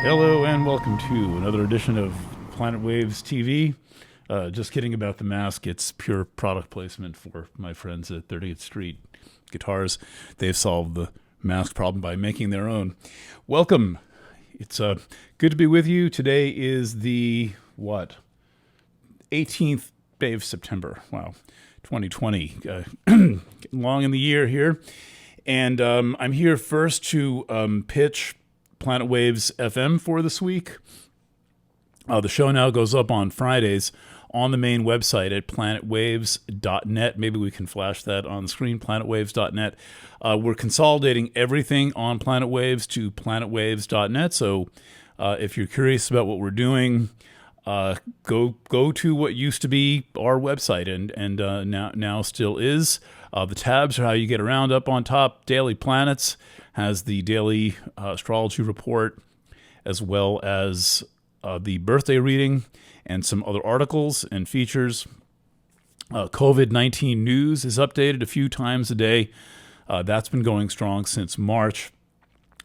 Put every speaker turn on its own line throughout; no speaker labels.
Hello and welcome to another edition of Planet Waves TV. Just kidding about the mask. It's pure product placement for my friends at 30th Street Guitars. They've solved the mask problem by making their own. Welcome. It's good to be with you. Today is the, 18th day of September. Wow, 2020. Getting long in the year here. And I'm here first to pitch Planet Waves FM for this week. The show now goes up on Fridays on the main website at planetwaves.net. Maybe we can flash that on the screen, planetwaves.net. We're consolidating everything on Planet Waves to planetwaves.net. So if you're curious about what we're doing, go to what used to be our website and now still is. The tabs are how you get around. Up on top, Daily Planets has the daily astrology report, as well as the birthday reading and some other articles and features. COVID-19 news is updated a few times a day. That's been going strong since March.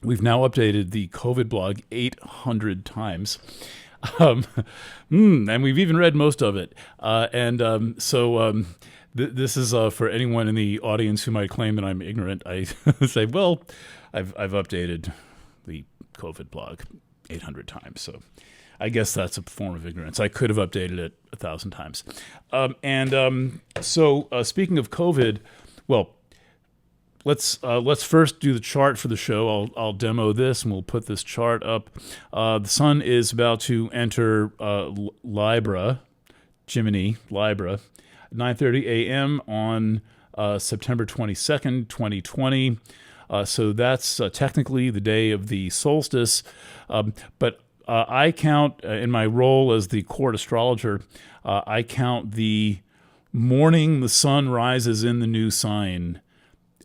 We've now updated the COVID blog 800 times. And we've even read most of it. This is for anyone in the audience who might claim that I'm ignorant. I say, well, I've updated the COVID blog 800 times, so I guess that's a form of ignorance. I could have updated it 1,000 times. Speaking of COVID, well, let's first do the chart for the show. I'll demo this, and we'll put this chart up. The sun is about to enter Libra, Libra, 9:30 a.m. on September 22nd, 2020. So that's technically the day of the solstice. But I count, in my role as the court astrologer, I count the morning the sun rises in the new sign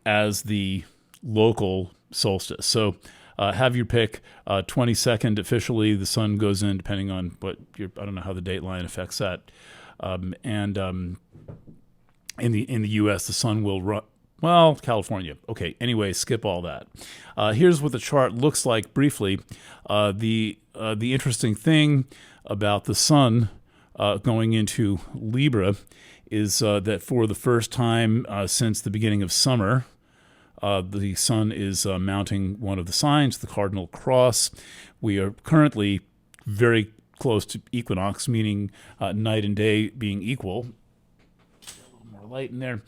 as the local solstice. So have your pick. 22nd officially, the sun goes in, depending on I don't know how the date line affects that. In the U.S., the sun will run. Well, California. Okay. Anyway, skip all that. Here's what the chart looks like briefly. The interesting thing about the sun going into Libra is that for the first time since the beginning of summer, the sun is mounting one of the signs, the cardinal cross. We are currently very close to equinox, meaning night and day being equal. A little more light in there.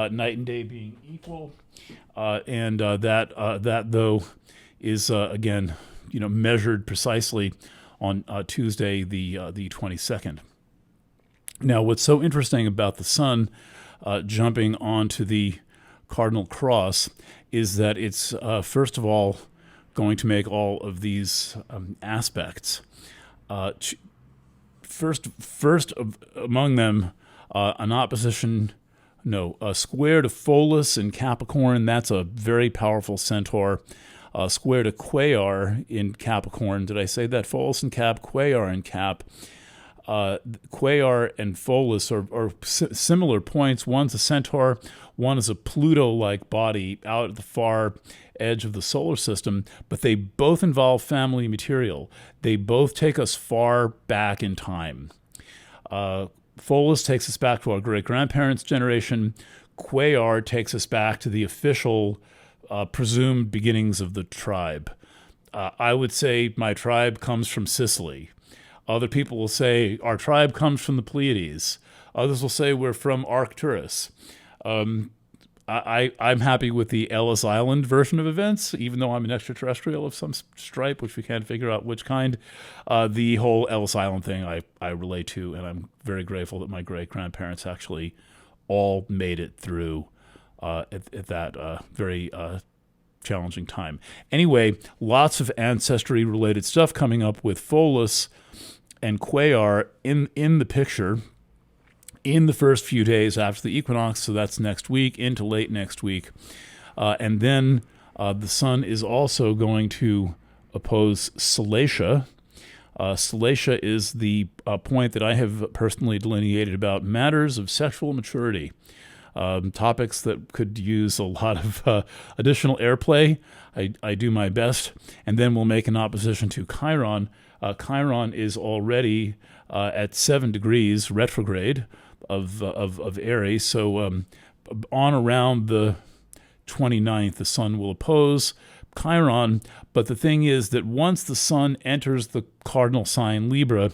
Night and day being equal, that though is again, measured precisely on Tuesday, the 22nd. Now, what's so interesting about the sun jumping onto the cardinal cross is that it's first of all going to make all of these aspects. First among them, an opposition. No, a square to Pholus in Capricorn, that's a very powerful centaur. Square to Quaoar in Capricorn. Did I say that? Pholus in Cap, Quaoar in Cap. Quaoar and Pholus are similar points. One's a centaur, one is a Pluto-like body out at the far edge of the solar system, but they both involve family material. They both take us far back in time. Pholus takes us back to our great-grandparents' generation. Quaoar takes us back to the official presumed beginnings of the tribe. I would say my tribe comes from Sicily. Other people will say our tribe comes from the Pleiades. Others will say we're from Arcturus. I'm happy with the Ellis Island version of events, even though I'm an extraterrestrial of some stripe, which we can't figure out which kind. The whole Ellis Island thing I relate to, and I'm very grateful that my great-grandparents actually all made it through at that very challenging time. Anyway, lots of ancestry-related stuff coming up with Pholus and Quaoar in the picture in the first few days after the equinox, so that's next week into late next week. And then the sun is also going to oppose Salacia. Salacia is the point that I have personally delineated about matters of sexual maturity. topics that could use a lot of additional airplay. I do my best. And then we'll make an opposition to Chiron. Chiron is already at 7 degrees retrograde of Aries. So on around the 29th, the sun will oppose Chiron. But the thing is that once the sun enters the cardinal sign Libra,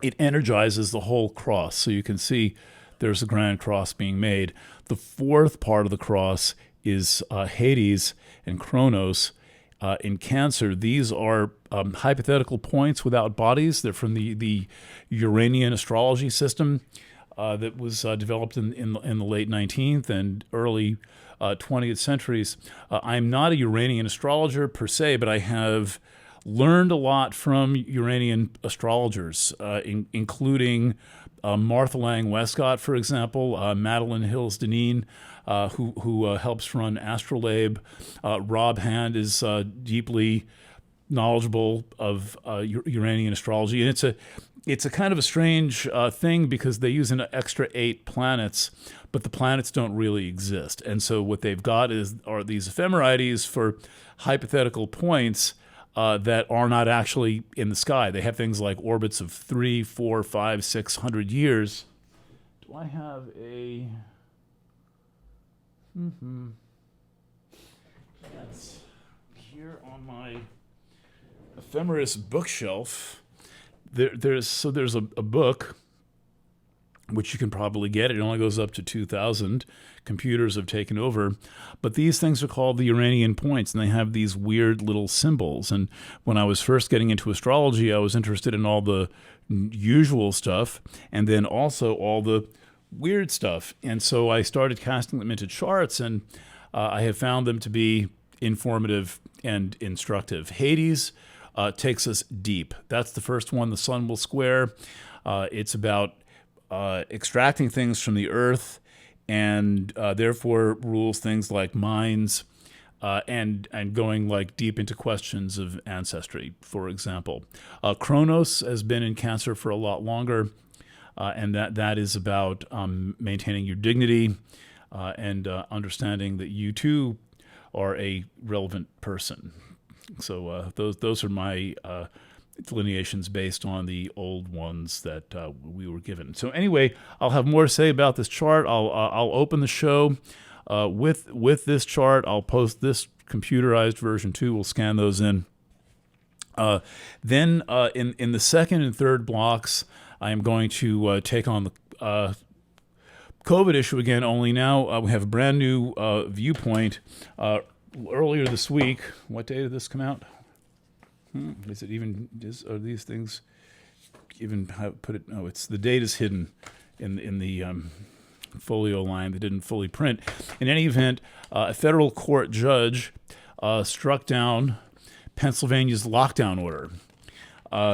it energizes the whole cross. So you can see there's a grand cross being made. The fourth part of the cross is Hades and Kronos in Cancer. These are hypothetical points without bodies. They're from the Uranian astrology system that was developed in the late 19th and early 20th centuries. I'm not a Uranian astrologer per se, but I have learned a lot from Uranian astrologers, including Martha Lang Westcott, for example, Madeline Hills Deneen, who helps run Astrolabe. Rob Hand is deeply knowledgeable of Uranian astrology, and it's a kind of a strange thing because they use an extra 8 planets, but the planets don't really exist. And so what they've got are these ephemerides for hypothetical points that are not actually in the sky. They have things like orbits of 3, 4, 5, 600 years. Do I have a... That's here on my ephemeris bookshelf. There's a book, which you can probably get. It only goes up to 2,000. Computers have taken over. But these things are called the Uranian points, and they have these weird little symbols. And when I was first getting into astrology, I was interested in all the usual stuff and then also all the weird stuff. And so I started casting them into charts, and I have found them to be informative and instructive. Hades takes us deep. That's the first one. The sun will square. It's about extracting things from the earth, and therefore rules things like mines and going like deep into questions of ancestry, for example. Kronos has been in Cancer for a lot longer, and that is about maintaining your dignity and understanding that you too are a relevant person. So those are my delineations based on the old ones that we were given. So anyway, I'll have more to say about this chart. I'll open the show with this chart. I'll post this computerized version too. We'll scan those in. Then in the second and third blocks, I am going to take on the COVID issue again. Only now we have a brand new viewpoint. Earlier this week, what day did this come out? Is it even? Are these things even put it? No, it's the date is hidden in the folio line that didn't fully print. In any event, a federal court judge struck down Pennsylvania's lockdown order.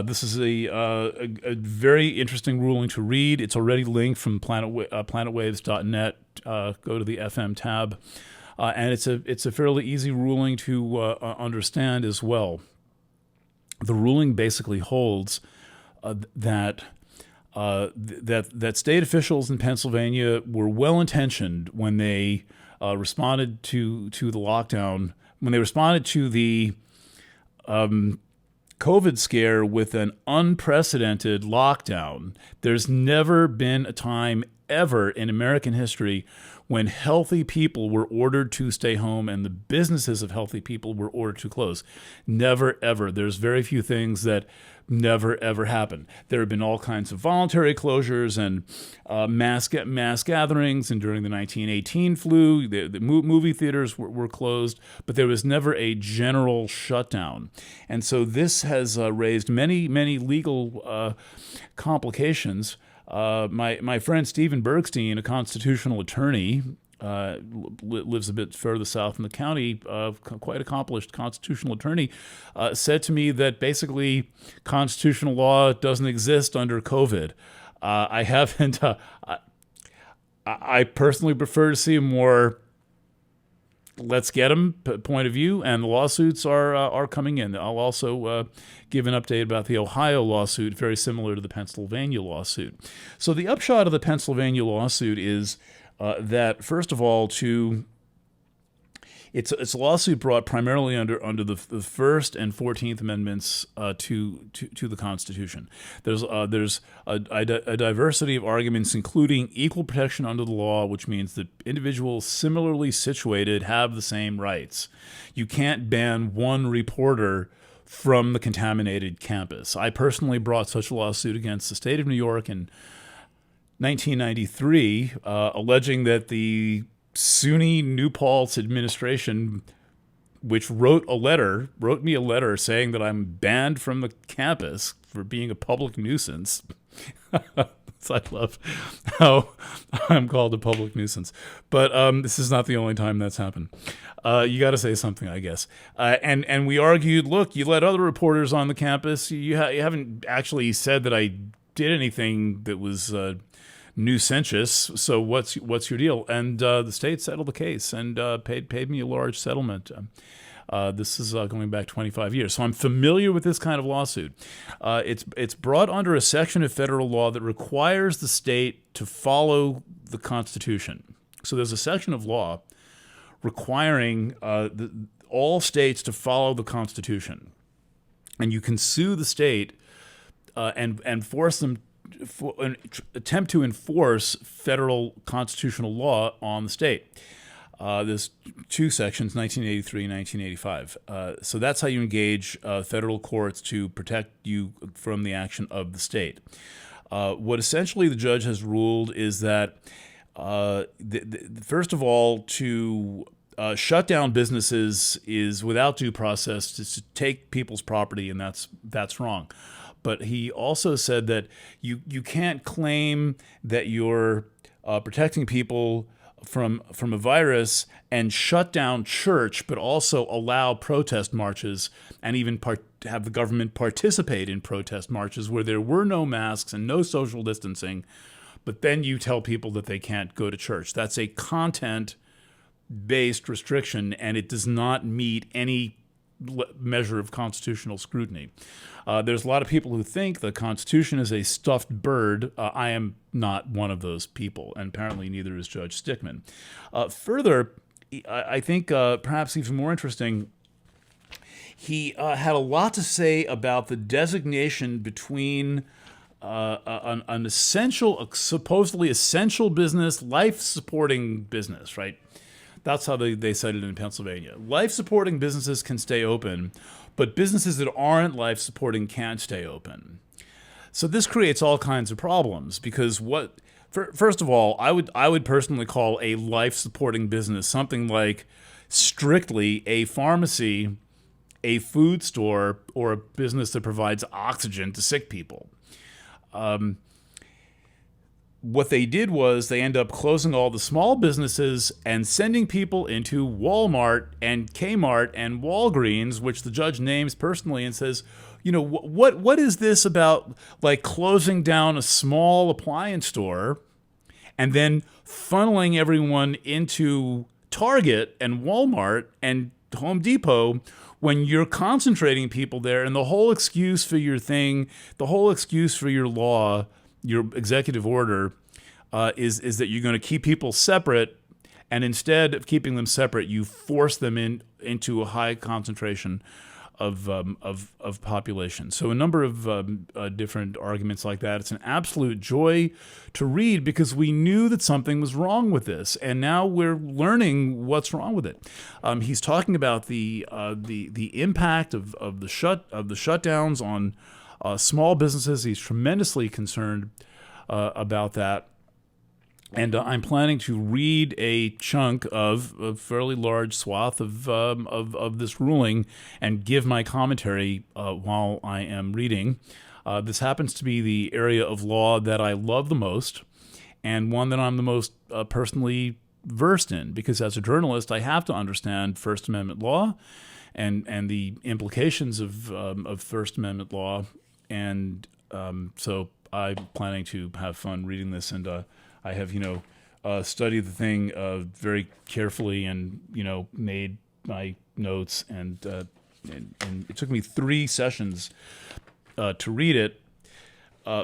This is a very interesting ruling to read. It's already linked from planetwaves.net. Go to the FM tab. And it's a fairly easy ruling to understand as well. The ruling basically holds that state officials in Pennsylvania were well intentioned when they responded to the lockdown, when they responded to the COVID scare with an unprecedented lockdown. There's never been a time ever in American history when healthy people were ordered to stay home and the businesses of healthy people were ordered to close. Never, ever. There's very few things that never, ever happen. There have been all kinds of voluntary closures and mass gatherings, and during the 1918 flu, the movie theaters were closed, but there was never a general shutdown. And so this has raised many, many legal complications. My friend Stephen Bergstein, a constitutional attorney, lives a bit further south in the county, quite accomplished constitutional attorney, said to me that basically constitutional law doesn't exist under COVID. I haven't. I personally prefer to see a more let's get them point of view, and the lawsuits are coming in. I'll also give an update about the Ohio lawsuit, very similar to the Pennsylvania lawsuit. So the upshot of the Pennsylvania lawsuit is that first of all, it's a lawsuit brought primarily under the First and 14th Amendments to the Constitution. There's a diversity of arguments, including equal protection under the law, which means that individuals similarly situated have the same rights. You can't ban one reporter from the contaminated campus. I personally brought such a lawsuit against the state of New York in 1993, alleging that the SUNY New Paltz administration, which wrote me a letter saying that I'm banned from the campus for being a public nuisance. So I love how I'm called a public nuisance. But this is not the only time that's happened. You got to say something, I guess. And we argued, look, you let other reporters on the campus. You haven't actually said that I did anything that was nuisance. So what's your deal? And the state settled the case and paid me a large settlement. This is going back 25 years. So I'm familiar with this kind of lawsuit. It's brought under a section of federal law that requires the state to follow the Constitution. So there's a section of law requiring all states to follow the Constitution. And you can sue the state and force them attempt to enforce federal constitutional law on the state. There's two sections, 1983 and 1985. So that's how you engage federal courts to protect you from the action of the state. What essentially the judge has ruled is that, first of all, to shut down businesses is without due process to take people's property, and that's wrong. But he also said that you can't claim that you're protecting people from a virus and shut down church, but also allow protest marches and even have the government participate in protest marches where there were no masks and no social distancing, but then you tell people that they can't go to church. That's a content-based restriction, and it does not meet any measure of constitutional scrutiny. There's a lot of people who think the Constitution is a stuffed bird. I am not one of those people, and apparently neither is Judge Stickman. Further, I think perhaps even more interesting, he had a lot to say about the designation between an essential, a supposedly essential business, life-supporting business, right? That's how they said it in Pennsylvania. Life-supporting businesses can stay open, but businesses that aren't life-supporting can't stay open. So this creates all kinds of problems because first of all, I would personally call a life-supporting business something like strictly a pharmacy, a food store, or a business that provides oxygen to sick people. What they did was they end up closing all the small businesses and sending people into Walmart and Kmart and Walgreens, which the judge names personally and says, you know, what is this about like closing down a small appliance store and then funneling everyone into Target and Walmart and Home Depot when you're concentrating people there, and the whole excuse for your thing, the whole excuse for your law, your executive order, is that you're going to keep people separate, and instead of keeping them separate, you force them into a high concentration of population. So a number of different arguments like that. It's an absolute joy to read because we knew that something was wrong with this, and now we're learning what's wrong with it. He's talking about the impact of the shutdowns on small businesses. He's tremendously concerned about that. And I'm planning to read a chunk of a fairly large swath of this ruling and give my commentary while I am reading. This happens to be the area of law that I love the most and one that I'm the most personally versed in, because as a journalist, I have to understand First Amendment law and the implications of First Amendment law. And so I'm planning to have fun reading this, and I have, studied the thing very carefully and, made my notes, and it took me 3 sessions to read it.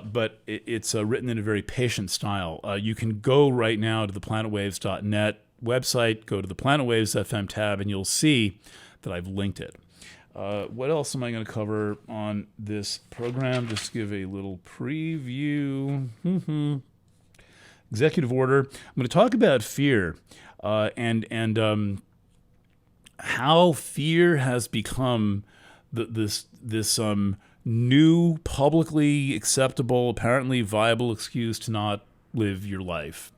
but it's written in a very patient style. You can go right now to the planetwaves.net website, go to the Planet Waves FM tab, and you'll see that I've linked it. What else am I going to cover on this program? Just give a little preview. Executive order. I'm going to talk about fear and how fear has become this new, publicly acceptable, apparently viable excuse to not live your life.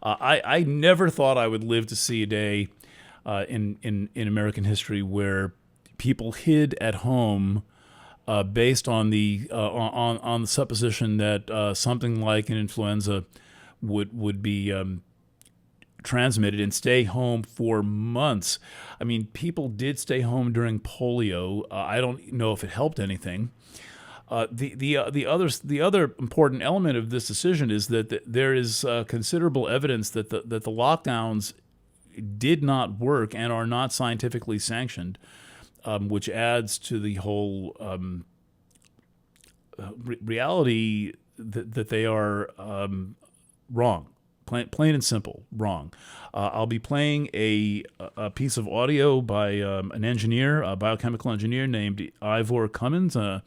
I never thought I would live to see a day in American history where people hid at home based on the supposition that something like an influenza would be transmitted and stay home for months. I mean, people did stay home during polio. I don't know if it helped anything. The other important element of this decision is that there is considerable evidence that the lockdowns did not work and are not scientifically sanctioned, which adds to the whole reality that they are wrong. Plain and simple, wrong. I'll be playing a piece of audio by an engineer, a biochemical engineer named Ivor Cummins, a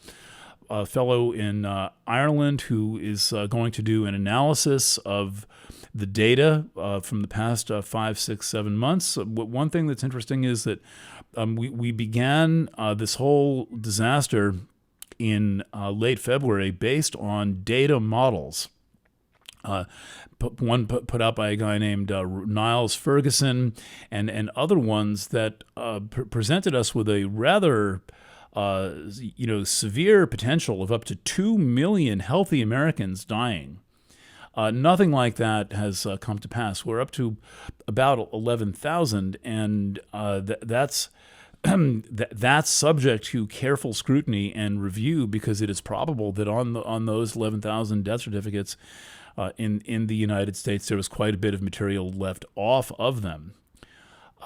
fellow in Ireland who is going to do an analysis of the data from the past 5, 6, 7 months. One thing that's interesting is that we began this whole disaster in late February based on data models. One put out by a guy named Niles Ferguson, and other ones that presented us with a rather severe potential of up to 2 million healthy Americans dying. Nothing like that has come to pass. We're up to about 11,000, and that's that's subject to careful scrutiny and review because it is probable that on those 11,000 death certificates in the United States, there was quite a bit of material left off of them.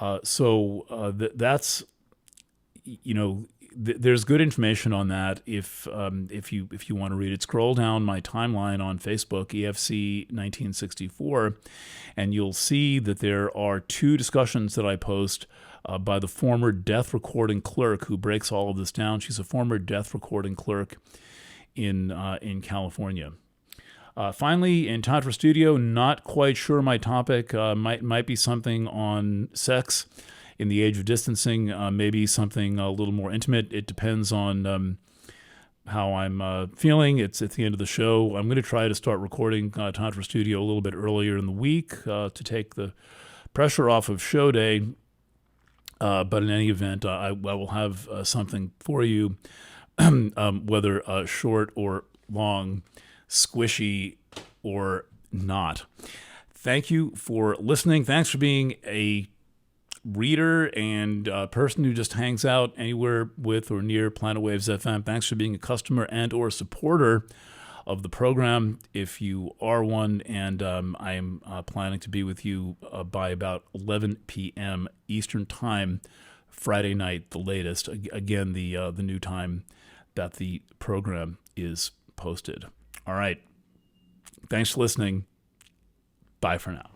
That's there's good information on that if you want to read it. Scroll down my timeline on Facebook, EFC 1964, and you'll see that there are 2 discussions that I post by the former death recording clerk who breaks all of this down. She's a former death recording clerk in California. Finally, in Tantra Studio, not quite sure my topic. Might be something on sex in the age of distancing, maybe something a little more intimate. It depends on how I'm feeling. It's at the end of the show. I'm going to try to start recording Tantra Studio a little bit earlier in the week to take the pressure off of show day. But in any event, I will have something for you, whether short or long, squishy or not. Thank you for listening. Thanks for being a reader and a person who just hangs out anywhere with or near Planet Waves FM. Thanks for being a customer and or supporter of the program, if you are one, and I am planning to be with you by about 11 p.m. Eastern Time, Friday night, the latest. Again, the new time that the program is posted. All right. Thanks for listening. Bye for now.